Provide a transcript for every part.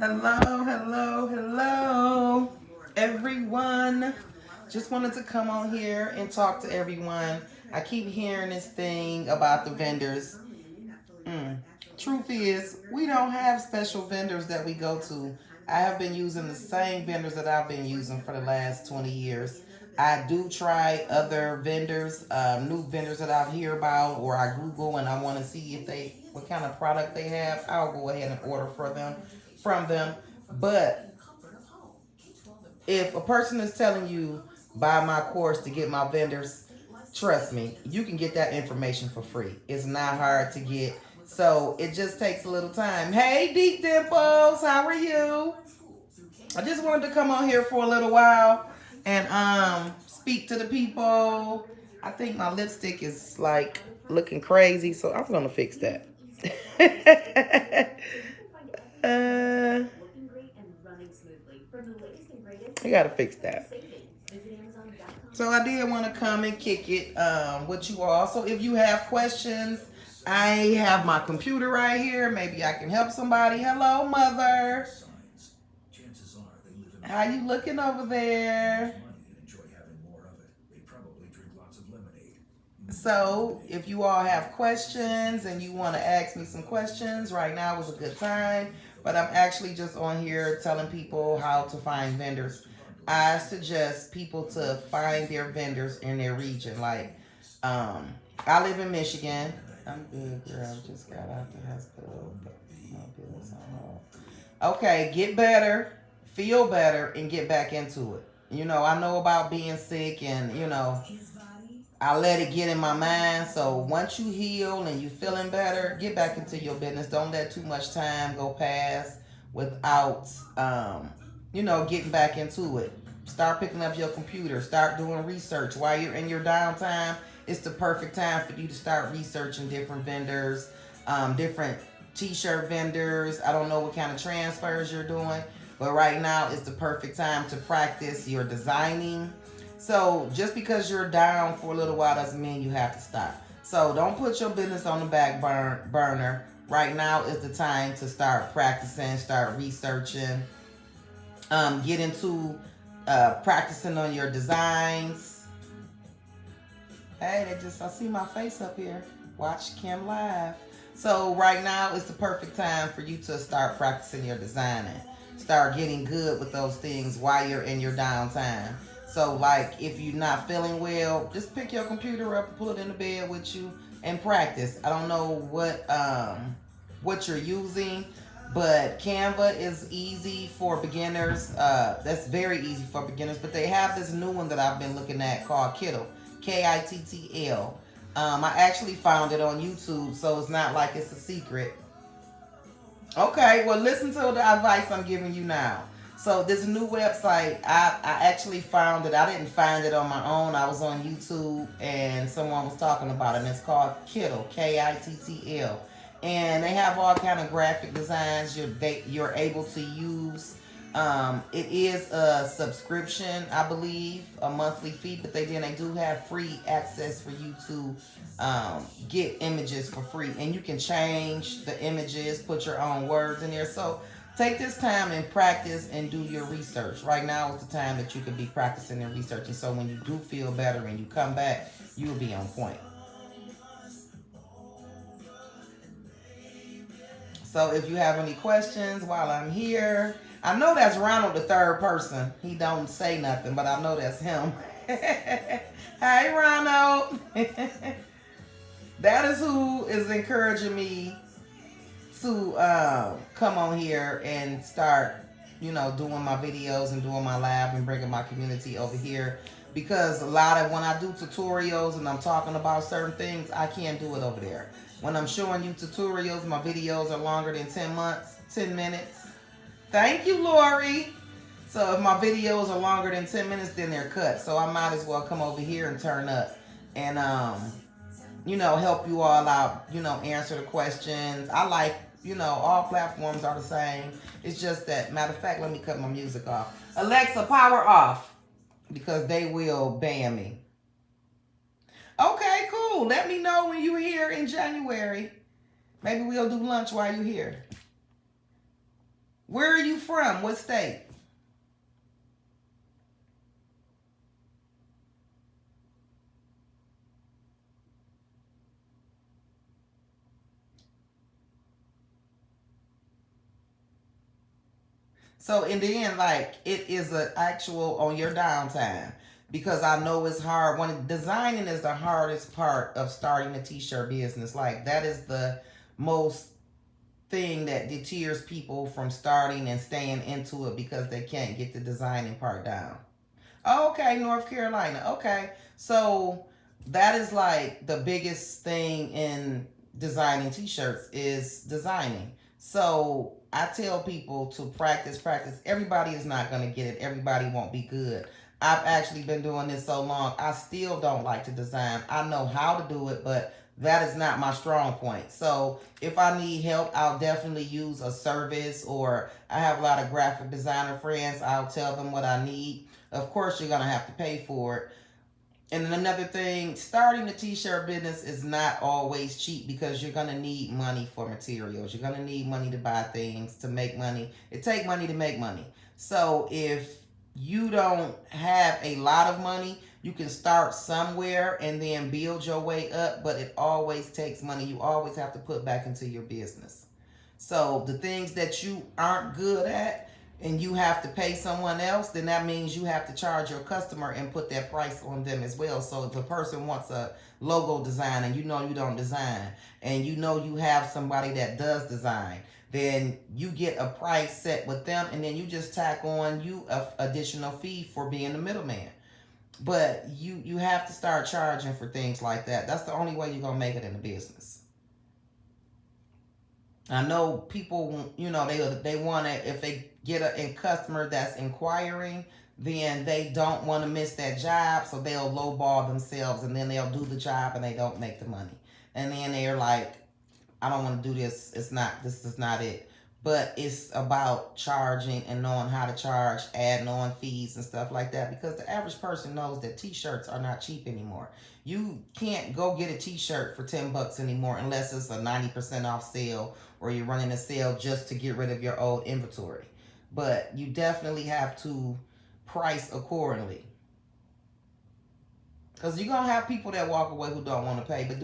Hello, hello, hello, everyone. Just wanted to come on here and talk to everyone. I keep hearing this thing about the vendors. Truth is, we don't have special vendors that we go to. I have been using the same vendors that I've been using for the last 20 years. I do try other vendors, new vendors that I hear about, or I Google and I want to see if they what kind of product they have. I'll go ahead and order for them from them. But if a person is telling you buy my course to get my vendors, trust me, you can get that information for free. It's not hard to get. So it just takes a little time. Hey, Deep Dimples, how are you? I just wanted to come on here for a little while and speak to the people. I think my lipstick is like looking crazy, so I'm gonna fix that. uh, I gotta fix that. So I did want to come and kick it with you all. So if you have questions, I have my computer right here. Maybe I can help somebody. Hello, mother. How you looking over there? So if you all have questions and you want to ask me some questions, right now is a good time. But I'm actually just on here telling people how to find vendors. I suggest people to find their vendors in their region. Like, I live in Michigan. I'm good, girl. Just got out the hospital. But my bills on hold. Okay, get better, feel better, and get back into it. I know about being sick, and I let it get in my mind. So once you heal and you feeling better, get back into your business. Don't let too much time go past without, getting back into it. Start picking up your computer. Start doing research while you're in your downtime. It's the perfect time for you to start researching different vendors, different t-shirt vendors. I don't know what kind of transfers you're doing, but right now is the perfect time to practice your designing. So just because you're down for a little while doesn't mean you have to stop. So don't put your business on the back burner. Right now is the time to start practicing, start researching, get into practicing on your designs. Hey, I see my face up here. Watch Kim live. So right now is the perfect time for you to start practicing your designing. Start getting good with those things while you're in your downtime. So like if you're not feeling well, just pick your computer up and pull it in the bed with you and practice. I don't know what you're using, but Canva is easy for beginners. That's very easy for beginners. But they have this new one that I've been looking at called Kittle, Kittl. I actually found it on YouTube, so it's not like it's a secret. Okay, well, listen to the advice I'm giving you now. So this new website, I actually found it. I didn't find it on my own. I was on YouTube and someone was talking about it. And it's called Kittl, Kittl, and they have all kind of graphic designs you're able to use. It is a subscription, I believe, a monthly fee, but they do have free access for you to get images for free, and you can change the images, put your own words in there. So take this time and practice and do your research. Right now is the time that you could be practicing and researching. So when you do feel better and you come back, you'll be on point. So if you have any questions while I'm here, I know that's Ronald, the third person. He don't say nothing, but I know that's him. Hey, Ronald. That is who is encouraging me to come on here and start, doing my videos and doing my live and bringing my community over here. Because a lot of when I do tutorials and I'm talking about certain things, I can't do it over there. When I'm showing you tutorials, my videos are longer than 10 minutes. Thank you, Lori. So if my videos are longer than 10 minutes, then they're cut. So I might as well come over here and turn up and, help you all out, answer the questions. I like, all platforms are the same. It's just that, matter of fact, let me cut my music off. Alexa, power off, because they will ban me. Okay, cool. Let me know when you're here in January. Maybe we'll do lunch while you're here. Where are you from? What state? So in the end, like, it is an actual on your downtime, because I know it's hard. When designing is the hardest part of starting a t-shirt business. Like, that is the most thing that deters people from starting and staying into it, because they can't get the designing part down. Okay, North Carolina. Okay. So that is like the biggest thing in designing t-shirts is designing. So I tell people to practice, practice. Everybody is not going to get it. Everybody won't be good. I've actually been doing this so long. I still don't like to design. I know how to do it, but that is not my strong point. So if I need help, I'll definitely use a service, or I have a lot of graphic designer friends. I'll tell them what I need. Of course, you're going to have to pay for it. And then another thing, starting a t-shirt business is not always cheap, because you're going to need money for materials. You're going to need money to buy things, to make money. It takes money to make money. So if you don't have a lot of money, you can start somewhere and then build your way up, but it always takes money. You always have to put back into your business. So the things that you aren't good at, and you have to pay someone else, then that means you have to charge your customer and put that price on them as well. So if a person wants a logo design and you know you don't design, and you know you have somebody that does design, then you get a price set with them, and then you just tack on you a additional fee for being the middleman. But you have to start charging for things like that. That's the only way you're going to make it in the business. I know people, they want to, if they get a customer that's inquiring, then they don't want to miss that job, so they'll lowball themselves, and then they'll do the job and they don't make the money. And then they're like, I don't want to do this. This is not it. But it's about charging and knowing how to charge, adding on fees and stuff like that, because the average person knows that t-shirts are not cheap anymore. You can't go get a t-shirt for $10 anymore unless it's a 90% off sale, or you're running a sale just to get rid of your old inventory. But you definitely have to price accordingly, because you're going to have people that walk away who don't want to pay. But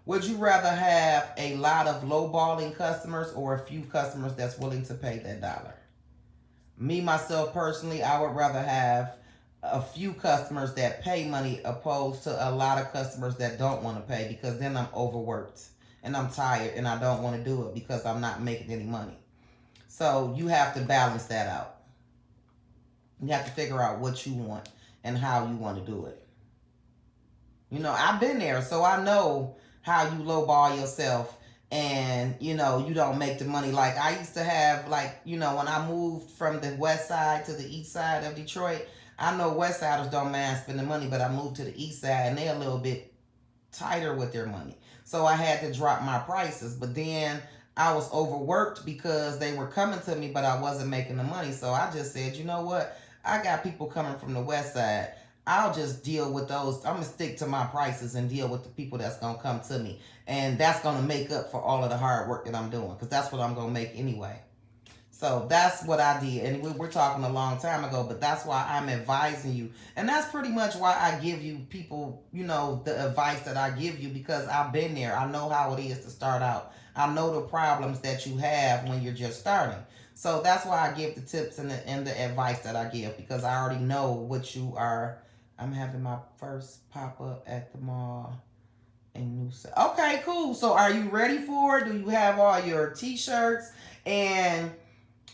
would you rather have a lot of lowballing customers, or a few customers that's willing to pay that dollar? Me, myself, personally, I would rather have a few customers that pay money, opposed to a lot of customers that don't want to pay, because then I'm overworked and I'm tired and I don't want to do it because I'm not making any money. So you have to balance that out. You have to figure out what you want and how you want to do it. I've been there, so I know how you lowball yourself, and you don't make the money. Like, I used to have, like, when I moved from the west side to the east side of Detroit, I know west siders don't mind spending money, but I moved to the east side and they're a little bit tighter with their money. So I had to drop my prices, but then I was overworked because they were coming to me, but I wasn't making the money. So I just said, you know what? I got people coming from the west side. I'll just deal with those. I'm going to stick to my prices and deal with the people that's going to come to me. And that's going to make up for all of the hard work that I'm doing, because that's what I'm going to make anyway. So that's what I did. And we're talking a long time ago, but that's why I'm advising you. And that's pretty much why I give you people, the advice that I give you, because I've been there. I know how it is to start out. I know the problems that you have when you're just starting. So that's why I give the tips and the advice that I give, because I already know what you are. I'm having my first pop-up at the mall in New South. Okay, cool. So are you ready for it? Do you have all your t-shirts? And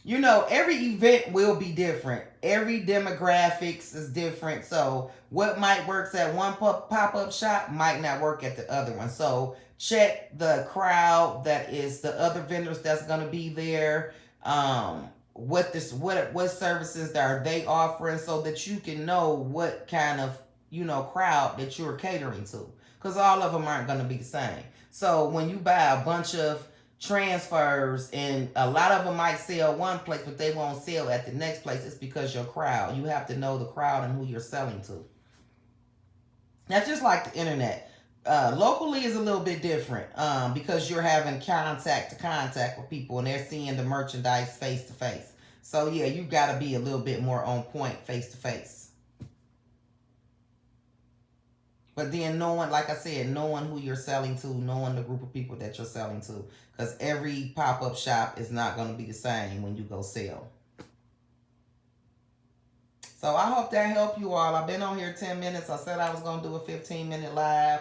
every event will be different. Every demographics is different. So what might work at one pop-up shop might not work at the other one. So check the crowd that is the other vendors that's going to be there. What services are they offering, so that you can know what kind of, crowd that you're catering to. Because all of them aren't going to be the same. So when you buy a bunch of transfers, and a lot of them might sell one place, but they won't sell at the next place, it's because your crowd. You have to know the crowd and who you're selling to. That's just like the internet. Locally is a little bit different, because you're having contact to contact with people, and they're seeing the merchandise face to face. So yeah, you got to be a little bit more on point face to face. But then knowing, like I said, knowing who you're selling to, knowing the group of people that you're selling to, because every pop-up shop is not going to be the same when you go sell. So I hope that helped you all. I've been on here 10 minutes. I said I was going to do a 15-minute live.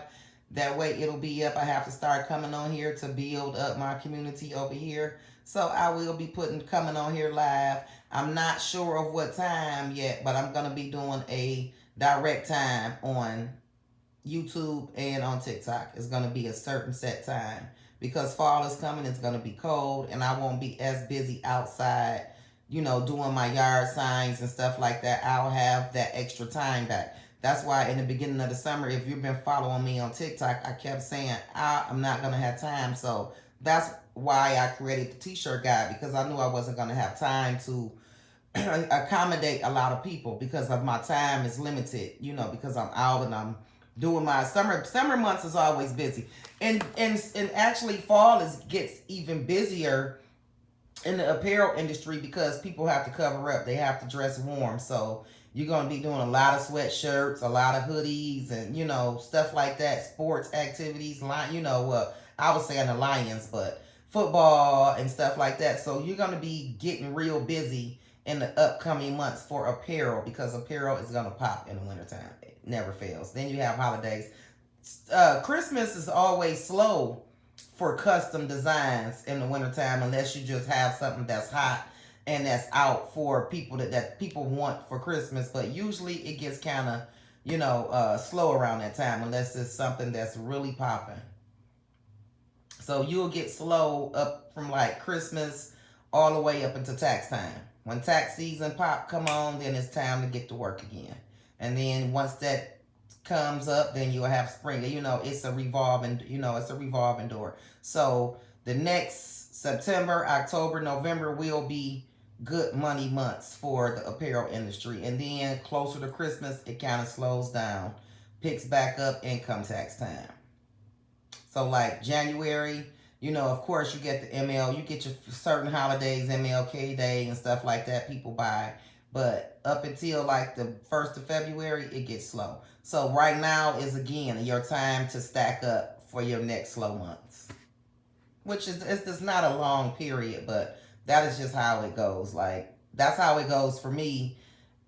That way it'll be up. I have to start coming on here to build up my community over here. So I will be coming on here live. I'm not sure of what time yet, but I'm going to be doing a direct time on YouTube and on TikTok. It's going to be a certain set time because fall is coming. It's going to be cold and I won't be as busy outside, you know, doing my yard signs and stuff like that. I'll have that extra time back. That's why in the beginning of the summer, if you've been following me on TikTok, I kept saying I'm not going to have time. So that's why I created the t-shirt guide, because I knew I wasn't going to have time to accommodate a lot of people because of my time is limited, you know, because I'm out and I'm doing my summer months is always busy. And actually fall gets even busier in the apparel industry because people have to cover up. They have to dress warm. So you're going to be doing a lot of sweatshirts, a lot of hoodies, and, you know, stuff like that. Sports activities, you know, I was saying the Lions, but football and stuff like that. So you're going to be getting real busy in the upcoming months for apparel because apparel is going to pop in the wintertime. It never fails. Then you have holidays. Christmas is always slow for custom designs in the wintertime unless you just have something that's hot and that's out for people that people want for Christmas. But usually it gets kind of, you know, slow around that time unless it's something that's really popping. So you'll get slow up from like Christmas all the way up into tax time. When tax season come on, then it's time to get to work again. And then once that comes up, then you'll have spring. You know, it's a revolving door. So the next September, October, November will be good money months for the apparel industry. And then closer to Christmas, it kind of slows down, picks back up income tax time. So like January, you know, of course you get the you get your certain holidays, MLK Day and stuff like that people buy. But up until like the 1st of February, it gets slow. So right now is, again, your time to stack up for your next slow months. Which is, it's not a long period, but that is just how it goes. Like, that's how it goes for me.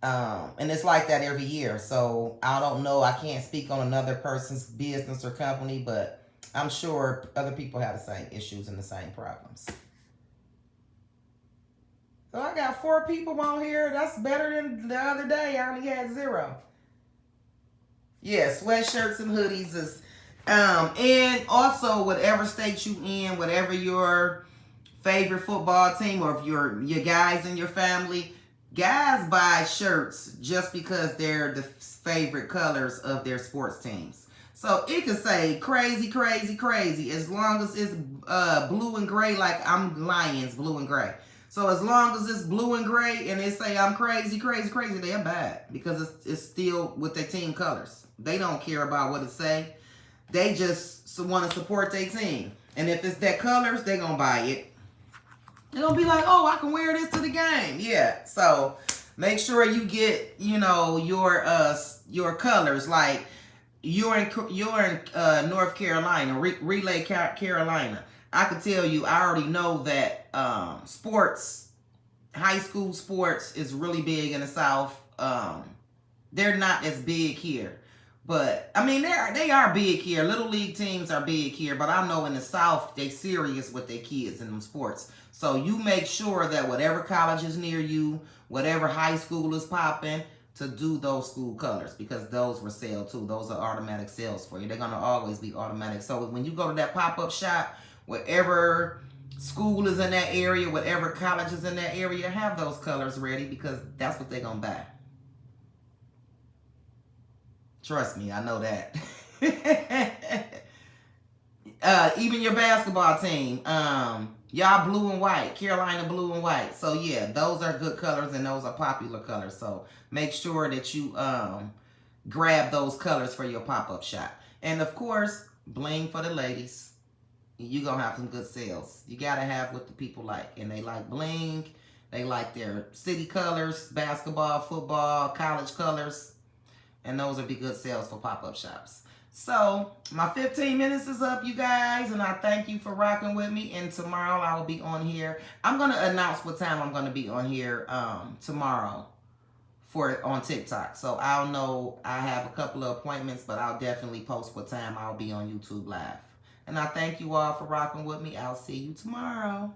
And it's like that every year. So I don't know. I can't speak on another person's business or company, but I'm sure other people have the same issues and the same problems. So I got 4 people on here. That's better than the other day. I only had 0. Yeah, sweatshirts and hoodies is, and also whatever state you in, whatever your favorite football team, or if your guys in your family, guys buy shirts just because they're the favorite colors of their sports teams. So it could say crazy, crazy, crazy, as long as it's blue and gray, like I'm Lions, blue and gray. So as long as it's blue and gray and they say I'm crazy, crazy, crazy, they're bad because it's still with their team colors. They don't care about what it say. They just want to support their team. And if it's their colors, they're going to buy it. They're going to be like, oh, I can wear this to the game. Yeah. So make sure you get, you know, your colors. Like you're in North Carolina, Relay, Carolina. I can tell you, I already know that sports, high school sports is really big in the South. They're not as big here. But, I mean, they are big here. Little league teams are big here. But I know in the South, they serious with their kids in them sports. So you make sure that whatever college is near you, whatever high school is popping, to do those school colors. Because those were sale too. Those are automatic sales for you. They're going to always be automatic. So when you go to that pop-up shop, whatever school is in that area, whatever college is in that area, have those colors ready because that's what they're going to buy. Trust me, I know that. Even your basketball team, y'all blue and white, Carolina blue and white. So yeah, those are good colors and those are popular colors. So make sure that you grab those colors for your pop-up shop. And of course, bling for the ladies. You're going to have some good sales. You got to have what the people like. And they like bling. They like their city colors, basketball, football, college colors. And those would be good sales for pop-up shops. So my 15 minutes is up, you guys, and I thank you for rocking with me. And tomorrow I will be on here. I'm going to announce what time I'm going to be on here tomorrow on TikTok. So I'll know. I have a couple of appointments, but I'll definitely post what time I'll be on YouTube Live. And I thank you all for rocking with me. I'll see you tomorrow.